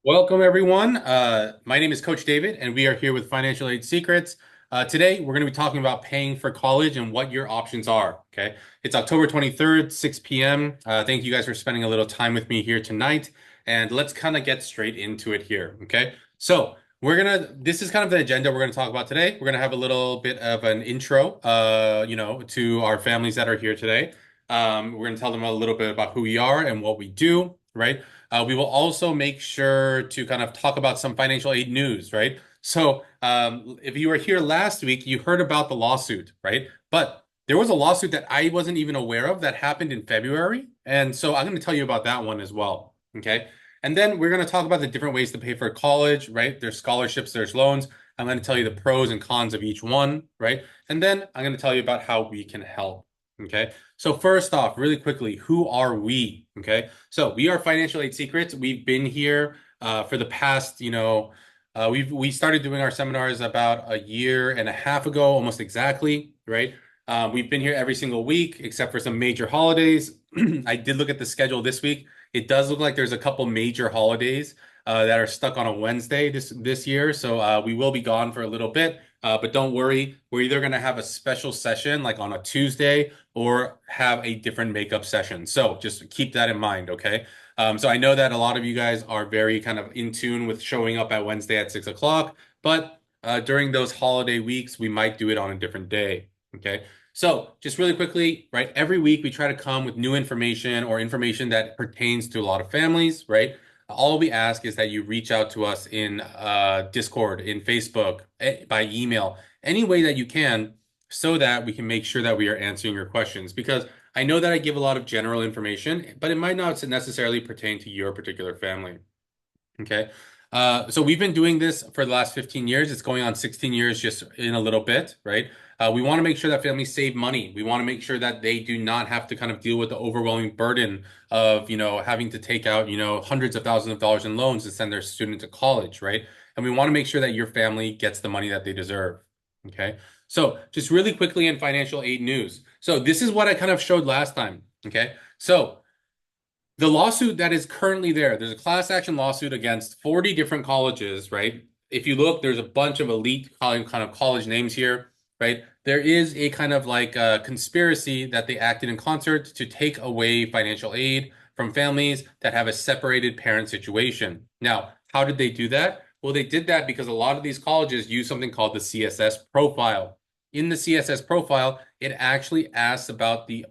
Welcome, everyone. My name is Coach David, and we are here with Financial Aid Secrets. Today, we're going to be talking about paying for college and what your options are. Okay, it's October 23rd, 6 p.m. Thank you guys for spending a little time with me here tonight, and let's kind of get straight into it here. Okay, so this is kind of the agenda we're gonna talk about today. We're gonna have a little bit of an intro, to our families that are here today. We're gonna tell them a little bit about who we are and what we do, right? We will also make sure to kind of talk about some financial aid news, right? So, if you were here last week, you heard about the lawsuit, right? But there was a lawsuit that I wasn't even aware of that happened in February. And so I'm going to tell you about that one as well. Okay. And then we're going to talk about the different ways to pay for college, right? There's scholarships, there's loans. I'm going to tell you the pros and cons of each one, right? And then I'm going to tell you about how we can help. Okay. So first off, really quickly, who are we? Okay. So we are Financial Aid Secrets. We've been here for the past, we started doing our seminars about a year and a half ago, almost exactly, right? We've been here every single week except for some major holidays. I did look at the schedule this week. It does look like there's a couple major holidays that are stuck on a Wednesday this year, so we will be gone for a little bit. But don't worry, we're either going to have a special session like on a Tuesday or have a different makeup session. So just keep that in mind, okay? So I know that a lot of you guys are very kind of in tune with showing up at Wednesday at 6 o'clock, but during those holiday weeks, we might do it on a different day, okay? So just really quickly, right? Every week we try to come with new information or information that pertains to a lot of families, right? All we ask is that you reach out to us in Discord, in Facebook, by email, any way that you can, so that we can make sure that we are answering your questions. Because I know that I give a lot of general information, but it might not necessarily pertain to your particular family. Okay. So we've been doing this for the last 15 years. It's going on 16 years just in a little bit, right? We want to make sure that families save money. We want to make sure that they do not have to kind of deal with the overwhelming burden of, having to take out, hundreds of thousands of dollars in loans to send their student to college, right? And we want to make sure that your family gets the money that they deserve. Okay. So just really quickly in financial aid news. So this is what I kind of showed last time. Okay. So the lawsuit that is currently there's a class action lawsuit against 40 different colleges, right? If you look, there's a bunch of elite kind of college names here, right? There is a kind of like a conspiracy that they acted in concert to take away financial aid from families that have a separated parent situation. Now, how did they do that? Well, they did that because a lot of these colleges use something called the CSS profile. In the CSS profile, it actually asks about the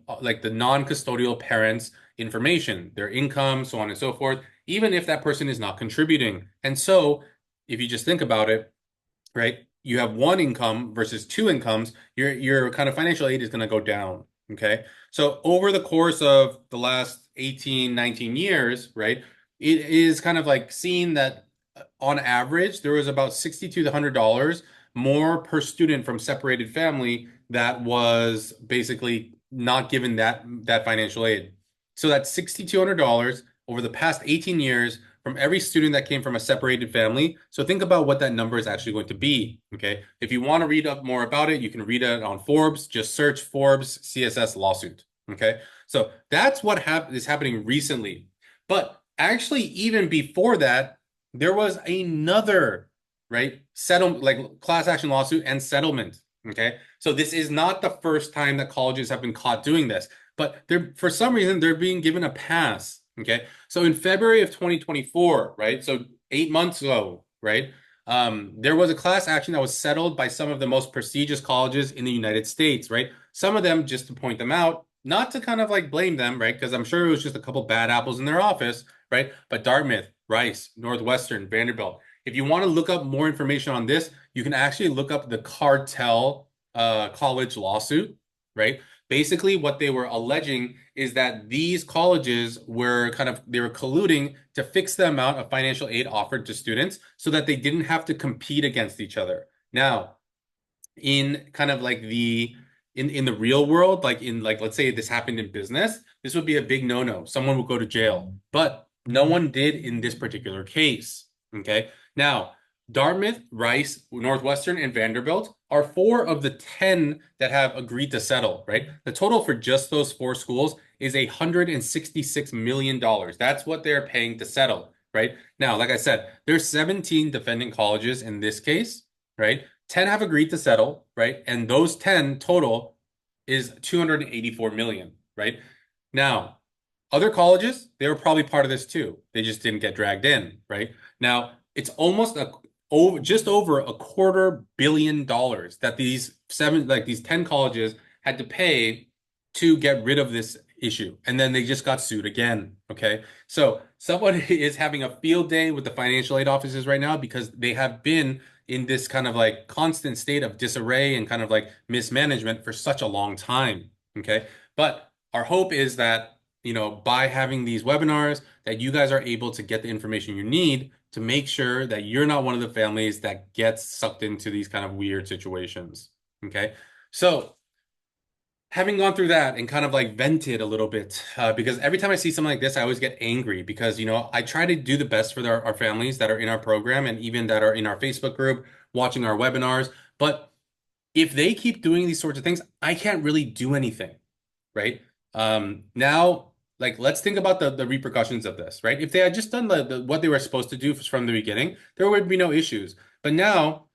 non-custodial parents' information, their income, so on and so forth, even if that person is not contributing. And so, if you just think about it, right, you have one income versus two incomes, your kind of financial aid is going to go down. Okay. So over the course of the last 18, 19 years, right, it is kind of like seen that on average, there was about $60 to $100 more per student from separated family that was basically not given that financial aid. So that's $6,200 over the past 18 years from every student that came from a separated family. So think about what that number is actually going to be. Okay. If you want to read up more about it, you can read it on Forbes. Just search Forbes CSS lawsuit. Okay. So that's what is happening recently. But actually, even before that, there was another, right, settlement, like class action lawsuit and settlement. Okay. So this is not the first time that colleges have been caught doing this, but they're, for some reason, they're being given a pass. Okay. So in February of 2024, right? So 8 months ago, right? There was a class action that was settled by some of the most prestigious colleges in the United States, right? Some of them, just to point them out, not to kind of like blame them, right? Because I'm sure it was just a couple bad apples in their office, right? But Dartmouth, Rice, Northwestern, Vanderbilt. If you want to look up more information on this, you can actually look up the cartel college lawsuit, right? Basically, what they were alleging is that these colleges they were colluding to fix the amount of financial aid offered to students so that they didn't have to compete against each other. Now, in kind of like in the real world, like in like let's say this happened in business, this would be a big no-no. Someone would go to jail. But no one did in this particular case. Okay. Now, Dartmouth, Rice, Northwestern, and Vanderbilt are four of the 10 that have agreed to settle, right? The total for just those four schools is $166 million. That's what they're paying to settle. right? Now, like I said, there's 17 defendant colleges in this case, right? 10 have agreed to settle, right? And those 10 total is 284 million, right? Now, other colleges, they were probably part of this too. They just didn't get dragged in, right? Now, it's almost just over $250 million that these 10 colleges had to pay to get rid of this issue. And then they just got sued again. Okay. So someone is having a field day with the financial aid offices right now because they have been in this kind of like constant state of disarray and kind of like mismanagement for such a long time. Okay. But our hope is that, by having these webinars, that you guys are able to get the information you need to make sure that you're not one of the families that gets sucked into these kind of weird situations. Okay. So having gone through that and kind of like vented a little bit, because every time I see something like this, I always get angry because, I try to do the best for our families that are in our program and even that are in our Facebook group, watching our webinars. But if they keep doing these sorts of things, I can't really do anything, right? Now, like, let's think about the repercussions of this, right? If they had just done what they were supposed to do from the beginning, there would be no issues. But now,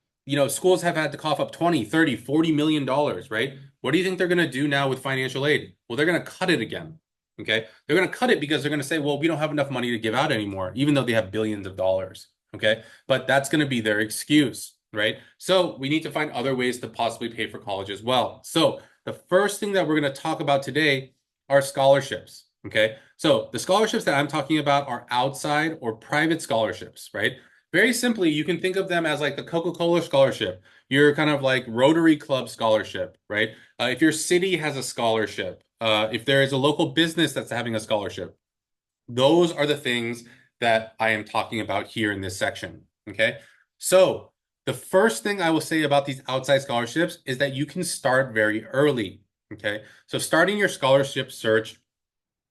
schools have had to cough up 20, 30, 40 million dollars, right? What do you think they're going to do now with financial aid? Well, they're going to cut it again. Okay. They're going to cut it because they're going to say, well, we don't have enough money to give out anymore, even though they have billions of dollars. Okay. But that's going to be their excuse, right? So we need to find other ways to possibly pay for college as well. So the first thing that we're going to talk about today are scholarships. Okay. So the scholarships that I'm talking about are outside or private scholarships, right? Very simply, you can think of them as like the Coca-Cola scholarship, your kind of like Rotary Club scholarship, right? If your city has a scholarship, if there is a local business that's having a scholarship, those are the things that I am talking about here in this section. Okay. So the first thing I will say about these outside scholarships is that you can start very early. Okay. So starting your scholarship search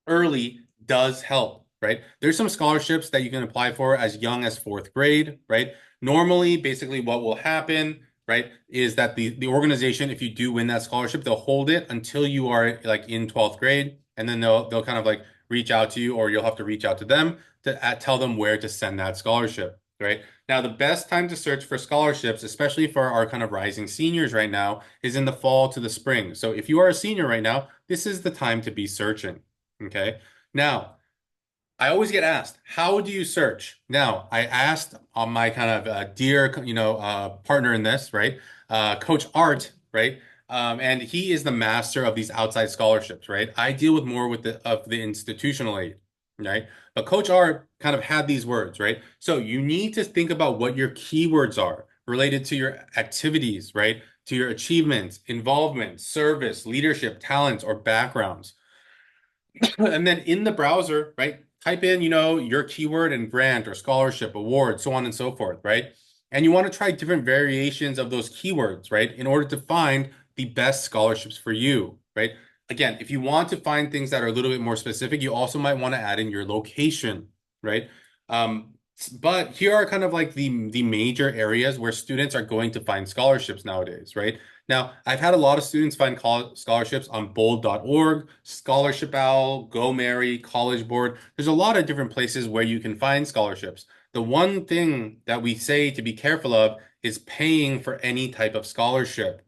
early does help, right? There's some scholarships that you can apply for as young as fourth grade, right? Normally, basically what will happen, right, is that the organization, if you do win that scholarship, they'll hold it until you are like in 12th grade, and then they'll kind of like reach out to you, or you'll have to reach out to them to tell them where to send that scholarship, right? Now, the best time to search for scholarships, especially for our kind of rising seniors right now, is in the fall to the spring. So if you are a senior right now, this is the time to be searching. Okay. Now, I always get asked, how do you search? Now, I asked on my kind of dear, partner in this, right? Coach Art, right? And he is the master of these outside scholarships, right? I deal with more with the institutional aid, right? But Coach Art kind of had these words, right? So you need to think about what your keywords are related to your activities, right? To your achievements, involvement, service, leadership, talents, or backgrounds. And then in the browser, right, type in, your keyword and grant or scholarship, award, so on and so forth, right? And you want to try different variations of those keywords, right, in order to find the best scholarships for you, right? Again, if you want to find things that are a little bit more specific, you also might want to add in your location, right? But here are kind of like the major areas where students are going to find scholarships nowadays, right? Now, I've had a lot of students find scholarships on bold.org, Scholarship Owl, Go Mary, College Board. There's a lot of different places where you can find scholarships. The one thing that we say to be careful of is paying for any type of scholarship.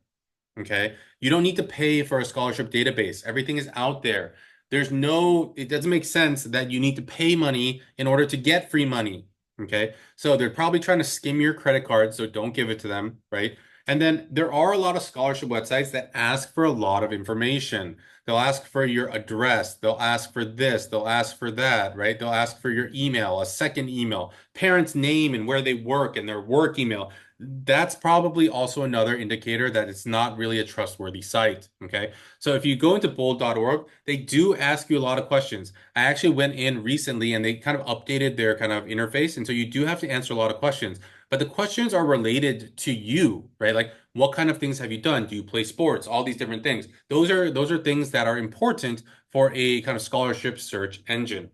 Okay. You don't need to pay for a scholarship database. Everything is out there. It doesn't make sense that you need to pay money in order to get free money. Okay. So they're probably trying to skim your credit card, so don't give it to them, right? And then there are a lot of scholarship websites that ask for a lot of information. They'll ask for your address, they'll ask for this, they'll ask for that, right? They'll ask for your email, a second email, parents' name and where they work and their work email. That's probably also another indicator that it's not really a trustworthy site. Okay. So if you go into bold.org, they do ask you a lot of questions. I actually went in recently and they kind of updated their kind of interface. And so you do have to answer a lot of questions, but the questions are related to you, right? Like what kind of things have you done? Do you play sports? All these different things. Those are things that are important for a kind of scholarship search engine.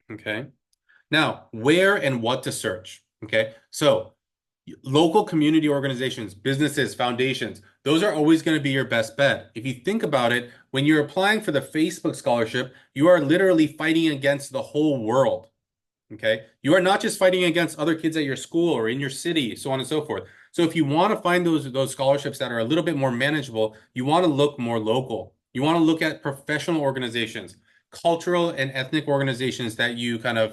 Okay. Now, where and what to search. Okay. So local community organizations, businesses, foundations, those are always going to be your best bet. If you think about it, when you're applying for the Facebook scholarship, you are literally fighting against the whole world. Okay. You are not just fighting against other kids at your school or in your city, so on and so forth. So if you want to find those scholarships that are a little bit more manageable, you want to look more local. You want to look at professional organizations, cultural and ethnic organizations that you kind of,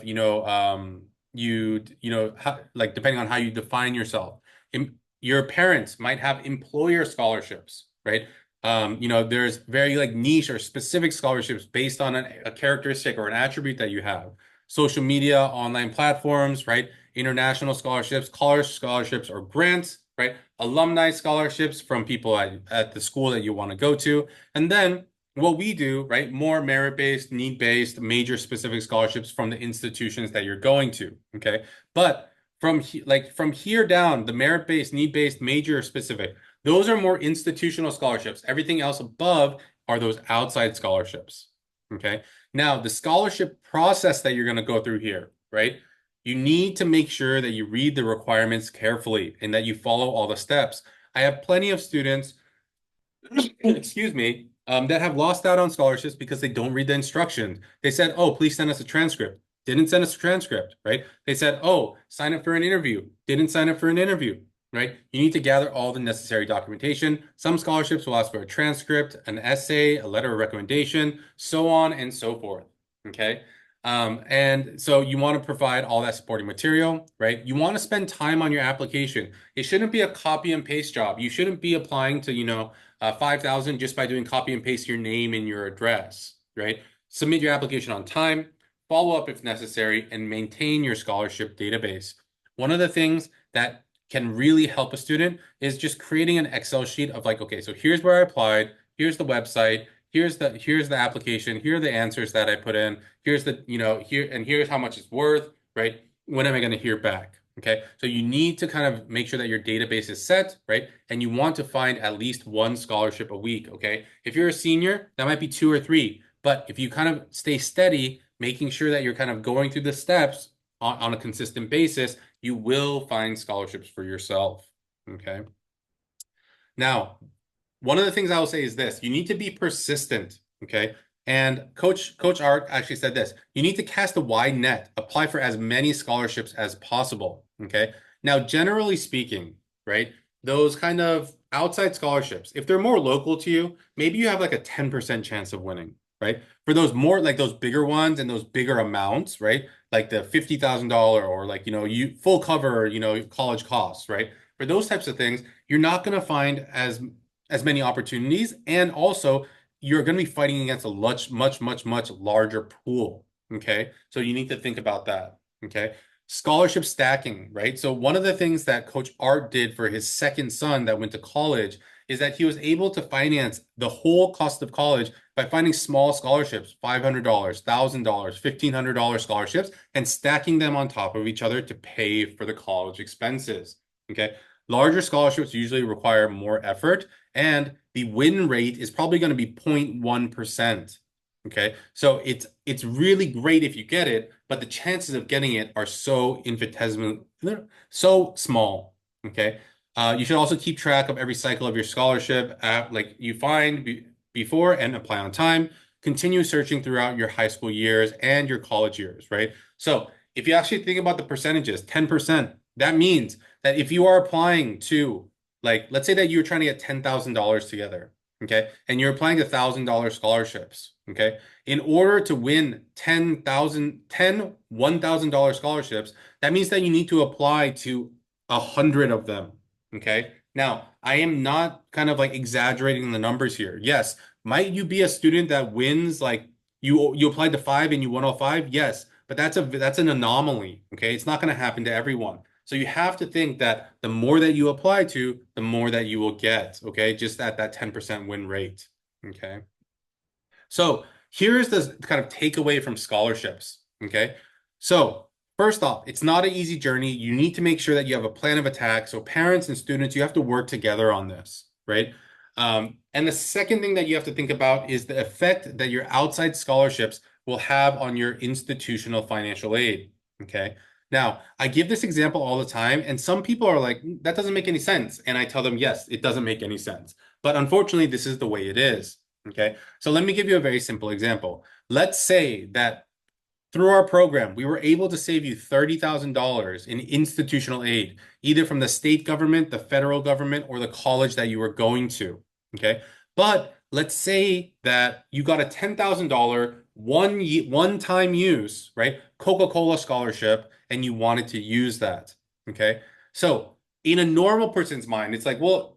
like depending on how you define yourself. Your parents might have employer scholarships, right? There's very like niche or specific scholarships based on a characteristic or an attribute that you have. Social media, online platforms, right? International scholarships, college scholarships or grants, right? Alumni scholarships from people at the school that you want to go to. And then what we do, right? More merit-based, need-based, major specific scholarships from the institutions that you're going to. Okay. But from here down, the merit-based, need-based, major specific, those are more institutional scholarships. Everything else above are those outside scholarships. Okay. Now, the scholarship process that you're going to go through here, right? You need to make sure that you read the requirements carefully and that you follow all the steps. I have plenty of students, excuse me, that have lost out on scholarships because they don't read the instructions. They said, oh, please send us a transcript. Didn't send us a transcript, right? They said, oh, sign up for an interview. Didn't sign up for an interview, right? You need to gather all the necessary documentation. Some scholarships will ask for a transcript, an essay, a letter of recommendation, so on and so forth, okay? And so you want to provide all that supporting material, right? You want to spend time on your application. It shouldn't be a copy and paste job. You shouldn't be applying to, 5,000 just by doing copy and paste your name and your address, right? Submit your application on time, follow up if necessary, and maintain your scholarship database. One of the things that can really help a student is just creating an Excel sheet of like, okay, so here's where I applied, here's the website, here's the application, here are the answers that I put in, here's here's how much it's worth, right? When am I going to hear back? Okay, so you need to kind of make sure that your database is set, right? And you want to find at least one scholarship a week, okay? If you're a senior, that might be two or three. But if you kind of stay steady, making sure that you're kind of going through the steps on a consistent basis, you will find scholarships for yourself, okay? Now, one of the things I will say is this: you need to be persistent, okay? And Coach Art actually said this: you need to cast a wide net, apply for as many scholarships as possible, okay? Now, generally speaking, right, those kind of outside scholarships, if they're more local to you, maybe you have like a 10% chance of winning, right? For those more like those bigger ones and those bigger amounts, right? Like the $50,000 or like, you full cover, college costs, right? For those types of things, you're not going to find as many opportunities, and also you're going to be fighting against a much larger pool. Okay, so you need to think about that. Okay, scholarship stacking, right? So one of the things that Coach Art did for his second son that went to college is that he was able to finance the whole cost of college by finding small scholarships, $500, $1,000, $1,500 scholarships, and stacking them on top of each other to pay for the college expenses. Okay, larger scholarships usually require more effort, and the win rate is probably going to be 0.1%. Okay, so it's really great if you get it, but the chances of getting it are so infinitesimal, so small. Okay, you should also keep track of every cycle of your scholarship, like you find before and apply on time. Continue searching throughout your high school years and your college years, right? So if you actually think about the percentages, 10%, that means that if you are applying to, like, let's say that you're trying to get $10,000 together, okay, and you're applying to $1,000 scholarships, okay, in order to win 10 $1,000 scholarships, that means that you need to apply to 100 of them, okay? Now, I am not kind of like exaggerating the numbers here. Yes, might you be a student that wins, like you applied to 5 and you won all 5? Yes, but that's an anomaly, okay? It's not going to happen to everyone. So you have to think that the more that you apply to, the more that you will get, okay? Just at that 10% win rate, okay? So here's the kind of takeaway from scholarships, okay? So first off, it's not an easy journey. You need to make sure that you have a plan of attack. So parents and students, you have to work together on this, right? And the second thing that you have to think about is the effect that your outside scholarships will have on your institutional financial aid, okay? Now, I give this example all the time, and some people are like, that doesn't make any sense. And I tell them, yes, it doesn't make any sense. But unfortunately, this is the way it is, okay? So let me give you a very simple example. Let's say that Through our program, we were able to save you $30,000 in institutional aid, either from the state government, the federal government, or the college that you were going to. Okay. But let's say that you got a $10,000 one-time use, right? Coca-Cola scholarship, and you wanted to use that. Okay. So in a normal person's mind, it's like, well,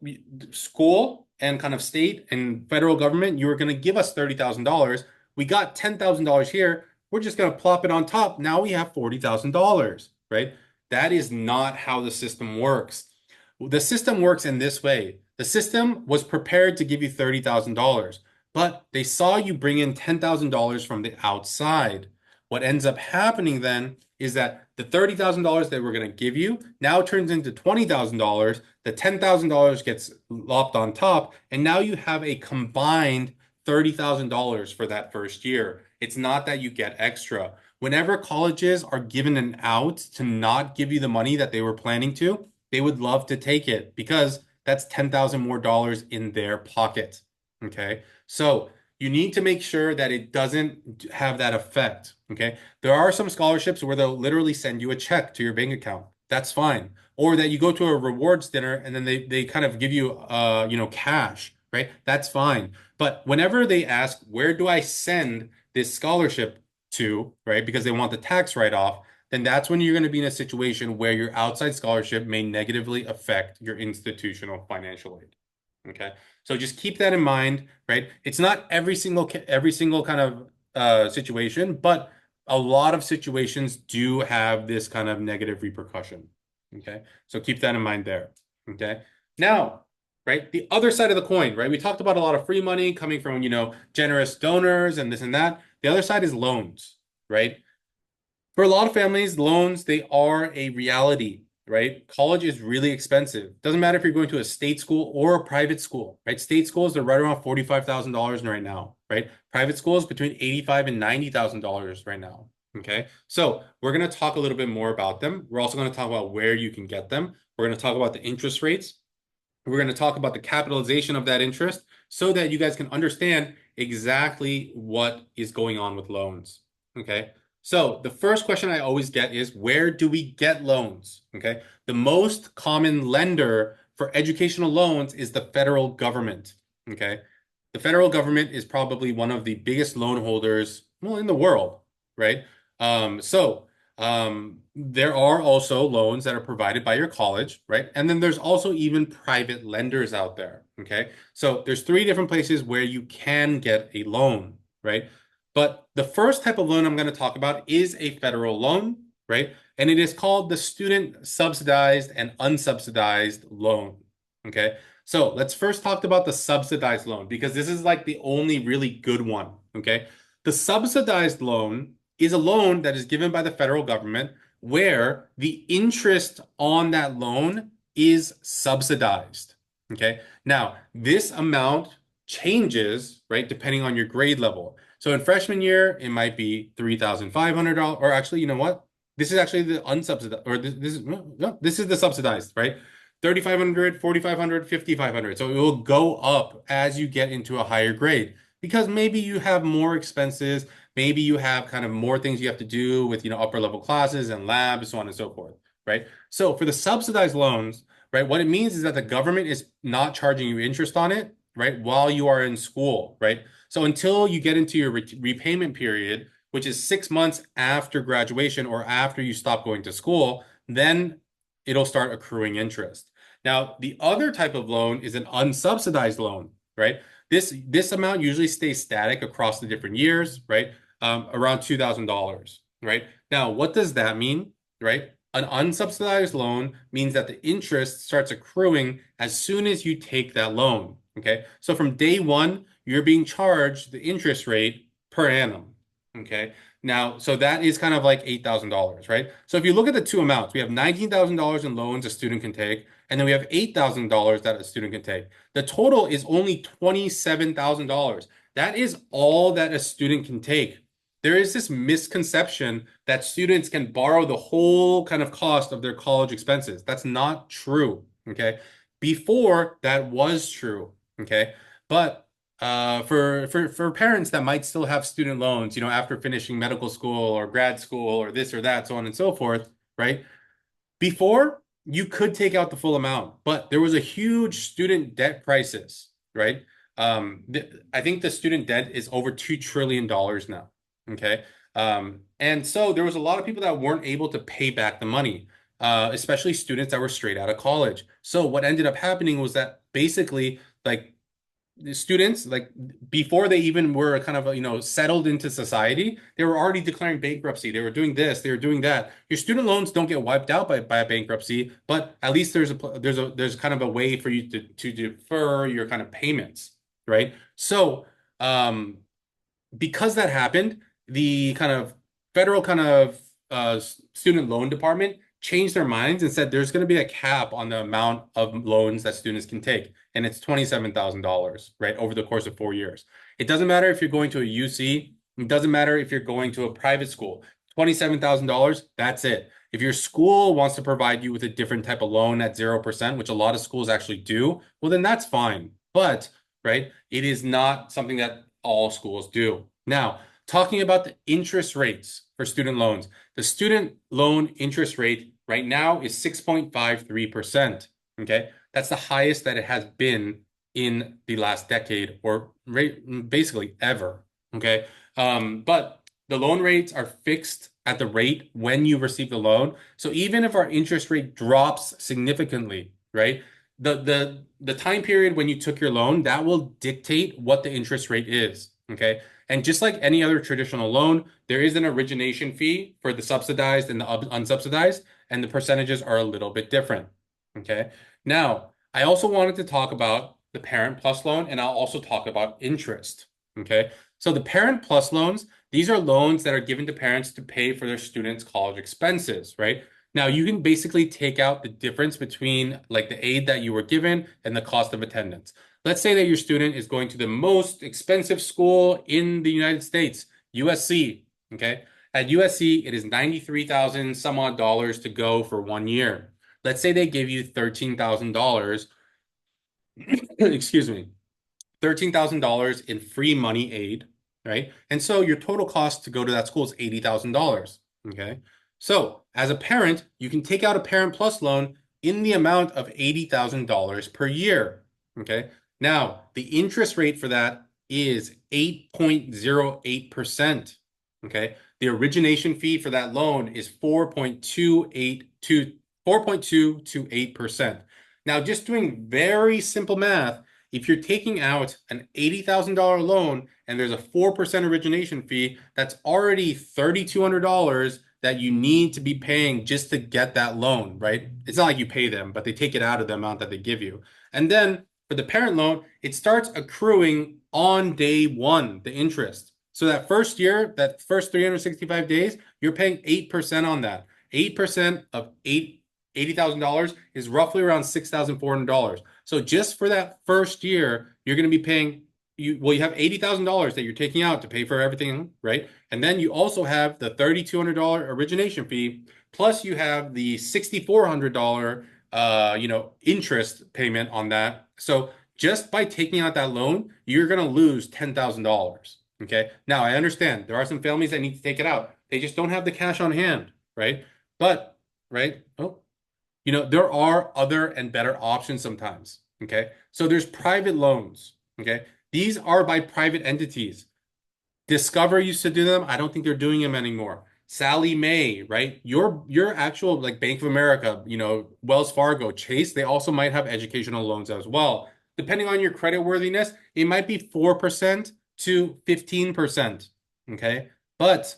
school and kind of state and federal government, you were going to give us $30,000. We got $10,000 here. We're just going to plop it on top. Now we have $40,000, right? That is not how the system works. The system works in this way. The system was prepared to give you $30,000, but they saw you bring in $10,000 from the outside. What ends up happening then is that the $30,000 they were going to give you now turns into $20,000. The $10,000 gets lopped on top, and now you have a combined $30,000 for that first year. It's not that you get extra. Whenever colleges are given an out to not give you the money that they were planning to, they would love to take it because that's 10,000 more dollars in their pocket. Okay. So you need to make sure that it doesn't have that effect. Okay. There are some scholarships where they'll literally send you a check to your bank account. That's fine. Or that you go to a rewards dinner and then they kind of give you cash, right? That's fine. But whenever they ask, where do I send this scholarship to, right? Because they want the tax write-off, then that's when you're going to be in a situation where your outside scholarship may negatively affect your institutional financial aid. Okay. So just keep that in mind, right? It's not every single kind of situation, but a lot of situations do have this kind of negative repercussion. Okay. So keep that in mind there. Okay. Now, right, the other side of the coin, right? We talked about a lot of free money coming from, generous donors and this and that. The other side is loans, right? For a lot of families, loans, they are a reality, right? College is really expensive. Doesn't matter if you're going to a state school or a private school, right? State schools, they're right around $45,000 right now, right? Private schools between $85,000 and $90,000 right now. Okay. So we're going to talk a little bit more about them. We're also going to talk about where you can get them. We're going to talk about the interest rates. We're going to talk about the capitalization of that interest so that you guys can understand exactly what is going on with loans. Okay. So the first question I always get is, where do we get loans? Okay. The most common lender for educational loans is the federal government. Okay. The federal government is probably one of the biggest loan holders, well, in the world, right? There are also loans that are provided by your college, right? And then there's also even private lenders out there, okay? So there's three different places where you can get a loan, right? But the first type of loan I'm going to talk about is a federal loan, right? And it is called the student subsidized and unsubsidized loan, okay? So let's first talk about the subsidized loan because this is like the only really good one, okay? The subsidized loan is a loan that is given by the federal government where the interest on that loan is subsidized. Okay. Now, this amount changes, right, depending on your grade level. So in freshman year, it might be $3,500, or actually, you know what? This is actually the unsubsidized, or this is the subsidized, right? 3,500, 4,500, 5,500. So it will go up as you get into a higher grade because maybe you have more expenses. Maybe you have kind of more things you have to do with, upper level classes and labs, so on and so forth, right? So for the subsidized loans, right, what it means is that the government is not charging you interest on it, right, while you are in school, right? So until you get into your repayment period, which is 6 months after graduation or after you stop going to school, then it'll start accruing interest. Now, the other type of loan is an unsubsidized loan, right? This amount usually stays static across the different years, right? Around $2,000, right? Now, what does that mean, right? An unsubsidized loan means that the interest starts accruing as soon as you take that loan, okay? So from day one, you're being charged the interest rate per annum, okay? Now, so that is kind of like $8,000, right? So if you look at the two amounts, we have $19,000 in loans a student can take, and then we have $8,000 that a student can take. The total is only $27,000. That is all that a student can take. There is this misconception that students can borrow the whole kind of cost of their college expenses. That's not true, okay? Before, that was true, okay? But for parents that might still have student loans, after finishing medical school or grad school or this or that, so on and so forth, right? Before, you could take out the full amount, but there was a huge student debt crisis, right? I think the student debt is over $2 trillion now. Okay. And so there was a lot of people that weren't able to pay back the money, especially students that were straight out of college. So what ended up happening was that basically, like, the students, like, before they even were kind of settled into society, they were already declaring bankruptcy. They were doing this, they were doing that. Your student loans don't get wiped out by a bankruptcy, but at least there's kind of a way for you to defer your kind of payments, right? So because that happened, the kind of federal kind of student loan department changed their minds and said there's going to be a cap on the amount of loans that students can take, and it's $27,000, right, over the course of 4 years. It doesn't matter if you're going to a UC, it doesn't matter if you're going to a private school. $27,000, that's it. If your school wants to provide you with a different type of loan at 0%, which a lot of schools actually do, well, then that's fine. But, right, it is not something that all schools do. Now, talking about the interest rates for student loans, the student loan interest rate right now is 6.53%. Okay. That's the highest that it has been in the last decade or basically ever. Okay. But the loan rates are fixed at the rate when you receive the loan. So even if our interest rate drops significantly, right? The time period when you took your loan, that will dictate what the interest rate is. Okay. And just like any other traditional loan, there is an origination fee for the subsidized and the unsubsidized, and the percentages are a little bit different. Okay. Now, I also wanted to talk about the Parent Plus loan, and I'll also talk about interest. Okay. So the Parent Plus loans, these are loans that are given to parents to pay for their students' college expenses, right? Now, you can basically take out the difference between like the aid that you were given and the cost of attendance. Let's say that your student is going to the most expensive school in the United States, USC. Okay. At USC, it is 93,000 some odd dollars to go for 1 year. Let's say they give you $13,000, excuse me, $13,000 in free money aid, right? And so your total cost to go to that school is $80,000. Okay. So as a parent, you can take out a Parent Plus loan in the amount of $80,000 per year. Okay. Now, the interest rate for that is 8.08%. Okay. The origination fee for that loan is 4.228%. Now, just doing very simple math, if you're taking out an $80,000 loan and there's a 4% origination fee, that's already $3,200 that you need to be paying just to get that loan, right? It's not like you pay them, but they take it out of the amount that they give you. And then for the parent loan, it starts accruing on day one, the interest. So that first year, that first 365 days, you're paying 8% on that. 8% of $80,000 is roughly around $6,400. So just for that first year, you're going to be paying you have $80,000 that you're taking out to pay for everything, right? And then you also have the $3,200 origination fee, plus you have the $6,400 interest payment on that. So just by taking out that loan, you're going to lose $10,000. Okay. Now I understand there are some families that need to take it out. They just don't have the cash on hand, right? But, right? Oh, there are other and better options sometimes. Okay. So there's private loans. Okay. These are by private entities. Discover used to do them. I don't think they're doing them anymore. Sally Mae, right? Your actual like Bank of America, Wells Fargo, Chase, they also might have educational loans as well. Depending on your credit worthiness, it might be 4% to 15%. Okay. But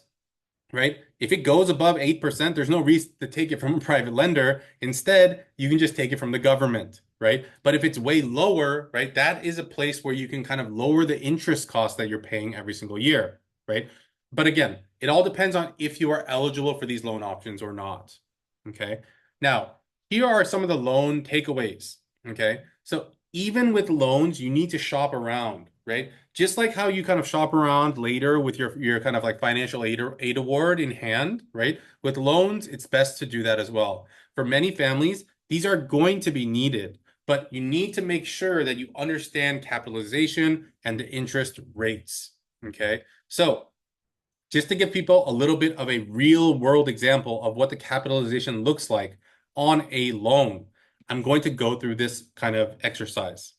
right, if it goes above 8%, there's no reason to take it from a private lender. Instead, you can just take it from the government, right? But if it's way lower, right, that is a place where you can kind of lower the interest cost that you're paying every single year, right? But again, it all depends on if you are eligible for these loan options or not. Okay. Now, here are some of the loan takeaways. Okay. So even with loans, you need to shop around, right? Just like how you kind of shop around later with your kind of like financial aid award in hand, right? With loans, it's best to do that as well. For many families, these are going to be needed. but you need to make sure that you understand capitalization and the interest rates. Okay. So just to give people a little bit of a real world example of what the capitalization looks like on a loan, I'm going to go through this kind of exercise.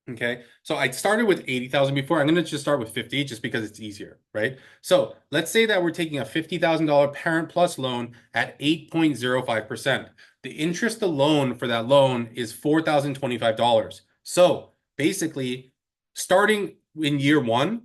Okay, so I started with 80,000 before. I'm going to just start with 50 just because it's easier, right? So let's say that we're taking a $50,000 Parent Plus loan at 8.05%. The interest alone for that loan is $4,025. So basically, starting in year one,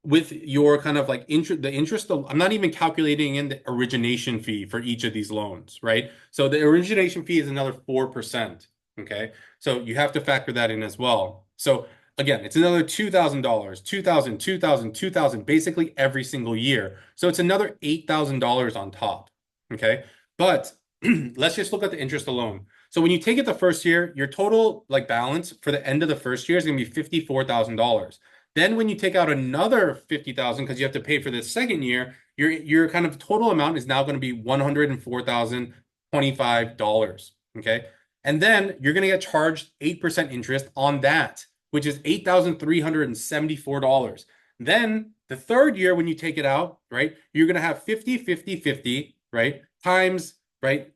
with your kind of like the interest, I'm not even calculating in the origination fee for each of these loans, right? So the origination fee is another 4%. Okay. So you have to factor that in as well. So again, it's another $2,000, 2,000, 2,000, 2,000, basically every single year. So it's another $8,000 on top. Okay. But let's just look at the interest alone. So when you take it the first year, your total like balance for the end of the first year is going to be $54,000. Then when you take out another 50,000 because you have to pay for the second year, your kind of total amount is now going to be $104,025. Okay. And then you're going to get charged 8% interest on that, which is $8,374. Then the third year, when you take it out, right, you're going to have 50, 50, 50, right, times, right,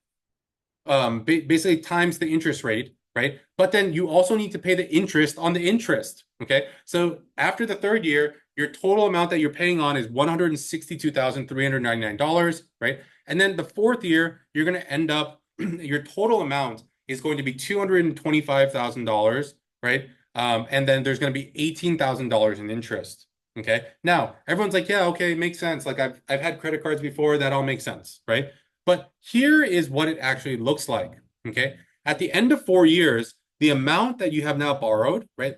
basically times the interest rate, right? But then you also need to pay the interest on the interest. Okay. So after the third year, your total amount that you're paying on is $162,399, right? And then the fourth year, you're going to end up, your total amount is going to be $225,000, right? And then there's going to be $18,000 in interest. Okay. Now, everyone's like, yeah, okay, it makes sense. Like I've had credit cards before, that all makes sense, right? But here is what it actually looks like. Okay. At the end of 4 years, the amount that you have now borrowed, right?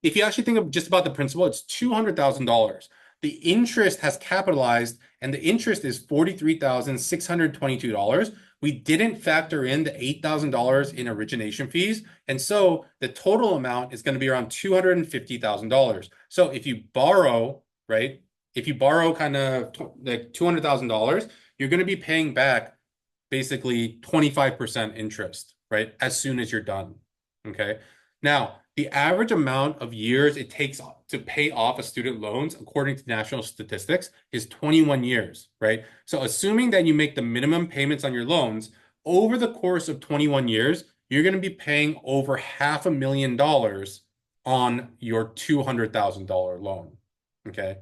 If you actually think of just about the principal, it's $200,000. The interest has capitalized, and the interest is $43,622. We didn't factor in the $8,000 in origination fees. And so the total amount is going to be around $250,000. So if you borrow, right, if you borrow kind of like $200,000, you're going to be paying back basically 25% interest, right, as soon as you're done. Okay. Now, the average amount of years it takes to pay off a student loans, according to national statistics, is 21 years, right? So assuming that you make the minimum payments on your loans, over the course of 21 years, you're going to be paying over $500,000 on your $200,000 loan, okay?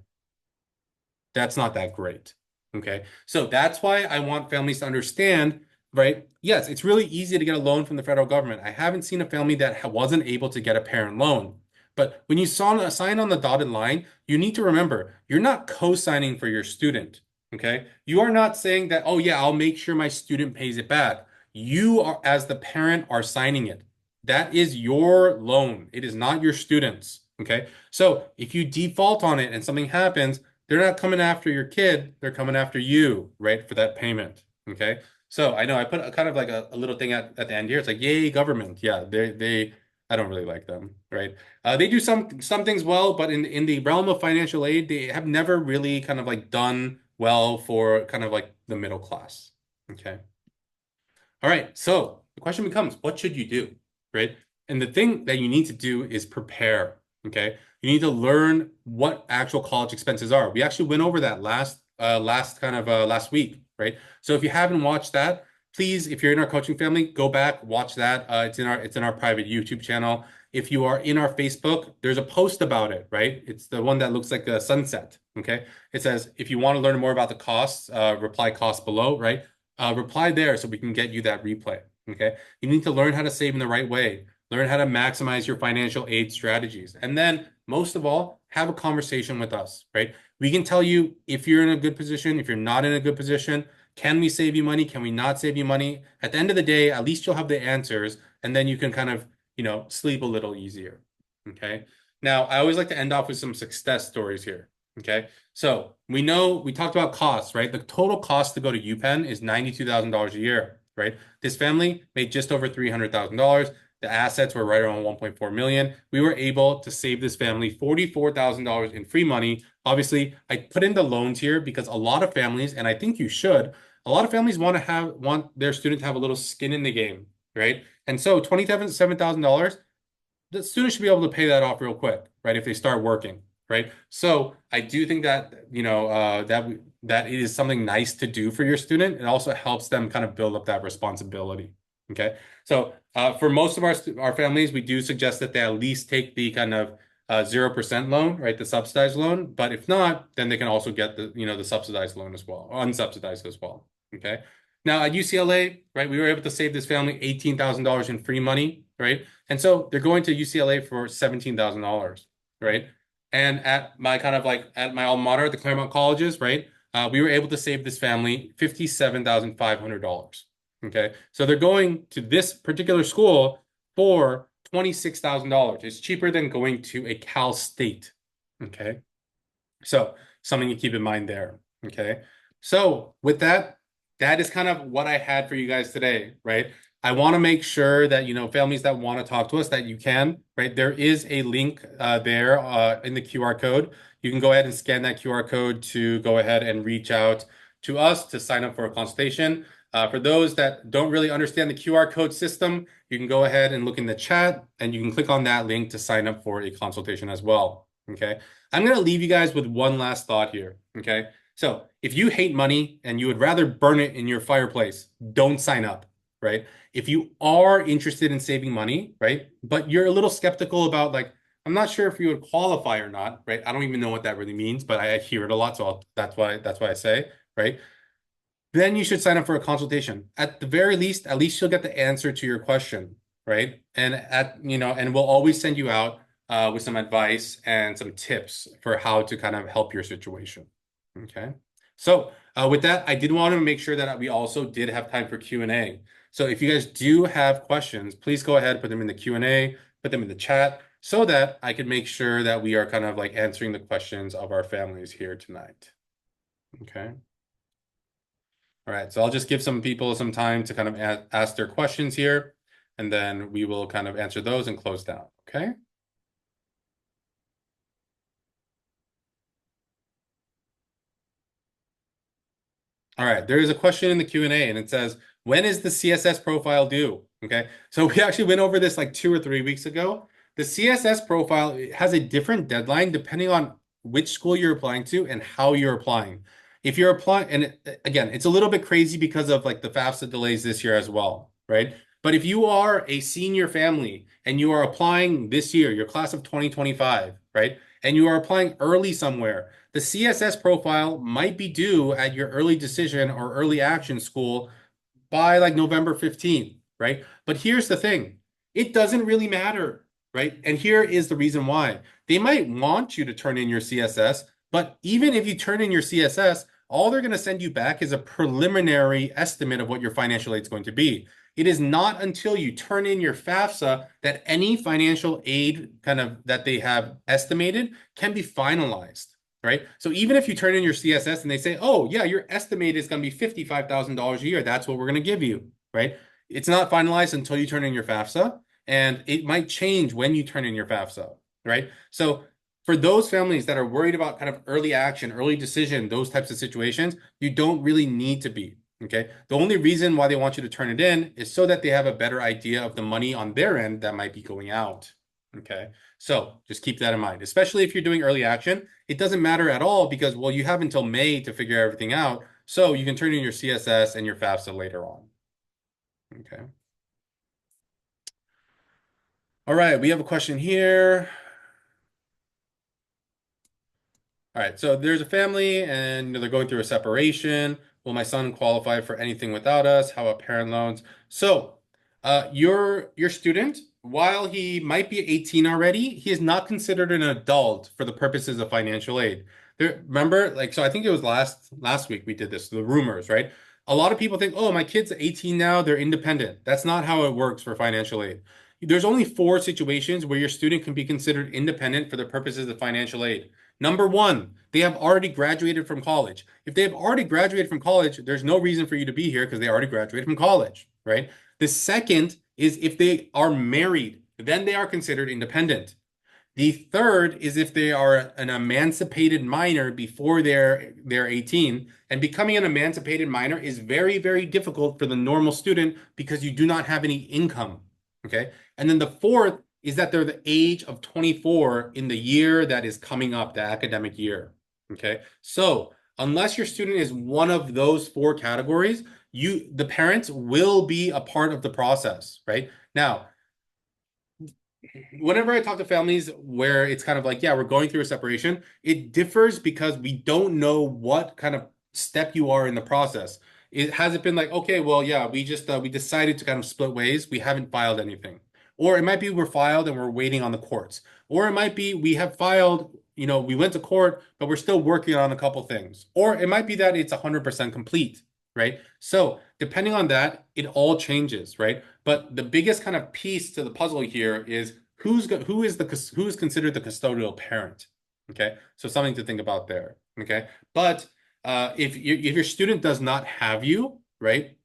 That's not that great, okay? So that's why I want families to understand, right? Yes, it's really easy to get a loan from the federal government. I haven't seen a family that wasn't able to get a parent loan. But when you sign on the dotted line, you need to remember you're not co-signing for your student, okay? You are not saying that, oh yeah, I'll make sure my student pays it back. You are, as the parent, are signing it. That is your loan. It is not your student's, okay? So if you default on it and something happens, they're not coming after your kid, they're coming after you, right, for that payment, okay? So I know I put a kind of like a little thing at the end here. It's like, yay, government. Yeah, they I don't really like them, right? They do some things well, but in the realm of financial aid, they have never really kind of like done well for kind of like the middle class. Okay. All right. So the question becomes, what should you do, right? And the thing that you need to do is prepare. Okay. You need to learn what actual college expenses are. We actually went over that last week, right? So if you haven't watched that, please, if you're in our coaching family, go back, watch that. It's in our private YouTube channel. If you are in our Facebook, there's a post about it, right? It's the one that looks like a sunset. Okay. It says, if you want to learn more about the costs, reply costs below, right? Reply there so we can get you that replay. Okay. You need to learn how to save in the right way, learn how to maximize your financial aid strategies. And then most of all, have a conversation with us, right? We can tell you if you're in a good position, if you're not in a good position, can we save you money? Can we not save you money? At the end of the day, at least you'll have the answers and then you can kind of, sleep a little easier. Okay. Now, I always like to end off with some success stories here. Okay. So we talked about costs, right? The total cost to go to UPenn is $92,000 a year, right? This family made just over $300,000. The assets were right around 1.4 million. We were able to save this family $44,000 in free money. Obviously, I put in the loans here because a lot of families, and I think you should, a lot of families want their student to have a little skin in the game, right? And so $27,000, the student should be able to pay that off real quick, right? If they start working, right? So I do think that, that it is something nice to do for your student. It also helps them kind of build up that responsibility. Okay. So for most of our families, we do suggest that they at least take the kind of 0% loan, right? The subsidized loan. But if not, then they can also get the subsidized loan as well, or unsubsidized as well. Okay. Now at UCLA, right, we were able to save this family $18,000 in free money, right? And so they're going to UCLA for $17,000, right? And at my alma mater, the Claremont colleges, right? We were able to save this family $57,500. Okay. So they're going to this particular school for $26,000. It's cheaper than going to a Cal State. Okay. So something to keep in mind there. Okay. So with that, that is kind of what I had for you guys today, right? I want to make sure that, families that want to talk to us, that you can, right? There is a link there in the QR code. You can go ahead and scan that QR code to go ahead and reach out to us to sign up for a consultation. For those that don't really understand the QR code system, you can go ahead and look in the chat and you can click on that link to sign up for a consultation as well. Okay. I'm going to leave you guys with one last thought here. Okay. So if you hate money and you would rather burn it in your fireplace, don't sign up, right? If you are interested in saving money, right, but you're a little skeptical about I'm not sure if you would qualify or not, right? I don't even know what that really means, but I hear it a lot, so that's why I say, right? Then you should sign up for a consultation. At the very least, at least you'll get the answer to your question, right? And we'll always send you out with some advice and some tips for how to kind of help your situation. Okay. So with that, I did want to make sure that we also did have time for Q&A. So if you guys do have questions, please go ahead, put them in the Q&A, put them in the chat so that I can make sure that we are kind of answering the questions of our families here tonight. Okay. All right, so I'll just give some people some time to kind of ask their questions here, and then we will kind of answer those and close down, okay? All right, there is a question in the Q&A, and it says, when is the CSS profile due? Okay, so we actually went over this like 2 or 3 weeks ago. The CSS profile has a different deadline depending on which school you're applying to and how you're applying. If you're applying, and again, it's a little bit crazy because of the FAFSA delays this year as well, right? But if you are a senior family and you are applying this year, your class of 2025, right? And you are applying early somewhere, the CSS profile might be due at your early decision or early action school by November 15th, right? But here's the thing, it doesn't really matter, right? And here is the reason why. They might want you to turn in your CSS, but even if you turn in your CSS, all they're going to send you back is a preliminary estimate of what your financial aid is going to be. It is not until you turn in your FAFSA that any financial aid that they have estimated can be finalized, right? So even if you turn in your CSS and they say, oh yeah, your estimate is going to be $55,000 a year, that's what we're going to give you, right? It's not finalized until you turn in your FAFSA, and it might change when you turn in your FAFSA, right? So for those families that are worried about kind of early action, early decision, those types of situations, you don't really need to be. Okay. The only reason why they want you to turn it in is so that they have a better idea of the money on their end that might be going out. Okay. So just keep that in mind, especially if you're doing early action. It doesn't matter at all because, well, you have until May to figure everything out. So you can turn in your CSS and your FAFSA later on. Okay. All right. We have a question here. All right, so there's a family and they're going through a separation. Will my son qualify for anything without us? How about parent loans? So, your student, while he might be 18 already, he is not considered an adult for the purposes of financial aid. Remember, so I think it was last week we did this, the rumors, right? A lot of people think, oh, my kid's 18 now, they're independent. That's not how it works for financial aid. There's only 4 situations where your student can be considered independent for the purposes of financial aid. Number 1, they have already graduated from college. If they have already graduated from college, there's no reason for you to be here because they already graduated from college, right? The second is if they are married, then they are considered independent. The third is if they are an emancipated minor before they're 18. And becoming an emancipated minor is very, very difficult for the normal student because you do not have any income. Okay. And then the fourth is that they're the age of 24 in the year that is coming up, the academic year. Okay. So unless your student is one of those four categories, the parents will be a part of the process, right? Now, whenever I talk to families where it's kind of like, yeah, we're going through a separation, it differs because we don't know what kind of step you are in the process. It hasn't been like, okay, well, yeah, we decided to kind of split ways. We haven't filed anything. Or it might be we're filed and we're waiting on the courts. Or it might be we have filed, we went to court, but we're still working on a couple things. Or it might be that it's 100% complete, right? So depending on that, it all changes, right? But the biggest kind of piece to the puzzle here is who's considered the custodial parent. Okay, so something to think about there. Okay, but if your student does not have you, right,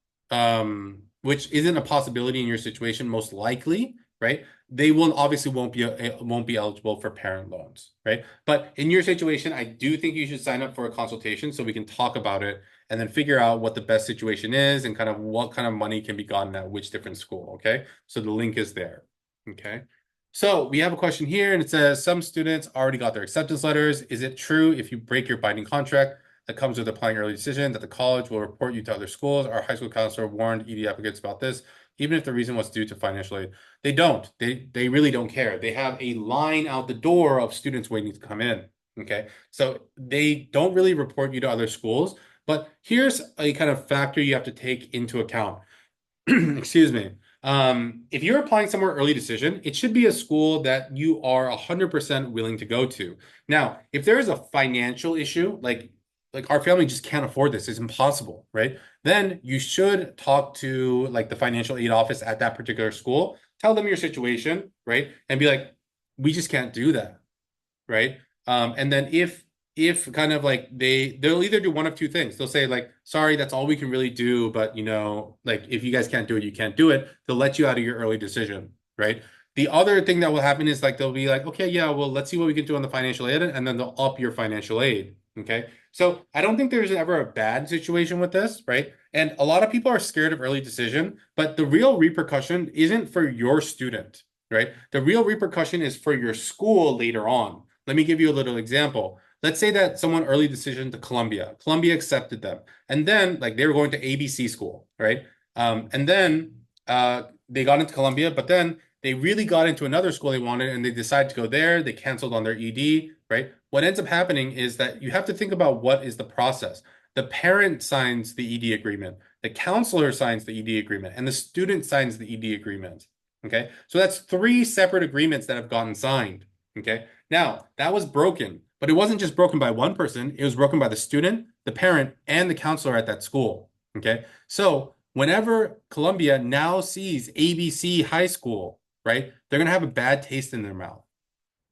which isn't a possibility in your situation, most likely, right, they will obviously won't be eligible for parent loans, right? But in your situation, I do think you should sign up for a consultation so we can talk about it and then figure out what the best situation is and kind of what kind of money can be gotten at which different school. Okay, so the link is there. Okay. So we have a question here, and it says some students already got their acceptance letters. Is it true if you break your binding contract that comes with applying early decision that the college will report you to other schools? Our high school counselor warned ED applicants about this, even if the reason was due to financial aid. They don't. They really don't care. They have a line out the door of students waiting to come in. Okay. So they don't really report you to other schools, but here's a kind of factor you have to take into account. Excuse me. If you're applying somewhere early decision, it should be a school that you are 100% willing to go to. Now, if there is a financial issue, like our family just can't afford this, it's impossible, right? Then you should talk to like the financial aid office at that particular school, tell them your situation, right? And be like, we just can't do that, right? And then if kind of like they'll either do one of two things. They'll say like, sorry, that's all we can really do, but like if you guys can't do it, you can't do it. They'll let you out of your early decision, right? The other thing that will happen is like they'll be like, okay, yeah, well, let's see what we can do on the financial aid, and then they'll up your financial aid. Okay. So I don't think there's ever a bad situation with this, right? And a lot of people are scared of early decision, but the real repercussion isn't for your student, right? The real repercussion is for your school later on. Let me give you a little example. Let's say that someone early decision to Columbia. Columbia accepted them. And then like they were going to ABC school, right? And then they got into Columbia, but then they really got into another school they wanted and they decided to go there. They canceled on their ED, right? What ends up happening is that you have to think about what is the process. The parent signs the ED agreement, the counselor signs the ED agreement, and the student signs the ED agreement. Okay. So that's three separate agreements that have gotten signed. Okay. Now, that was broken, but it wasn't just broken by one person. It was broken by the student, the parent, and the counselor at that school. Okay. So whenever Columbia now sees ABC High School, right, they're going to have a bad taste in their mouth,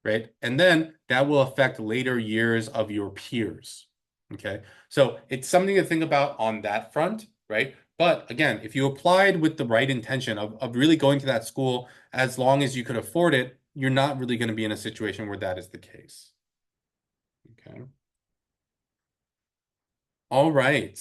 right? And then that will affect later years of your peers. Okay. So it's something to think about on that front, right? But again, if you applied with the right intention of really going to that school as long as you could afford it, you're not really going to be in a situation where that is the case. Okay. All right.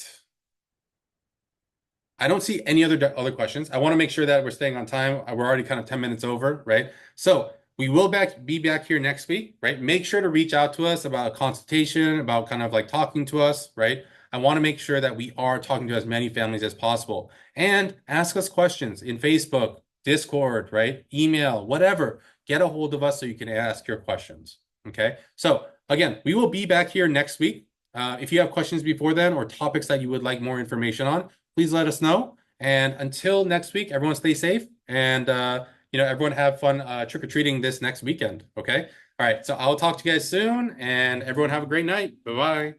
I don't see any other questions. I want to make sure that we're staying on time. We're already kind of 10 minutes over, right? So we will be back here next week, right? Make sure to reach out to us about a consultation, about kind of like talking to us, right? I want to make sure that we are talking to as many families as possible. And ask us questions in Facebook, Discord, right? Email, whatever. Get a hold of us so you can ask your questions. Okay. So again, we will be back here next week. If you have questions before then or topics that you would like more information on, please let us know. And until next week, everyone stay safe and everyone have fun trick-or-treating this next weekend. Okay. All right. So I'll talk to you guys soon and everyone have a great night. Bye-bye.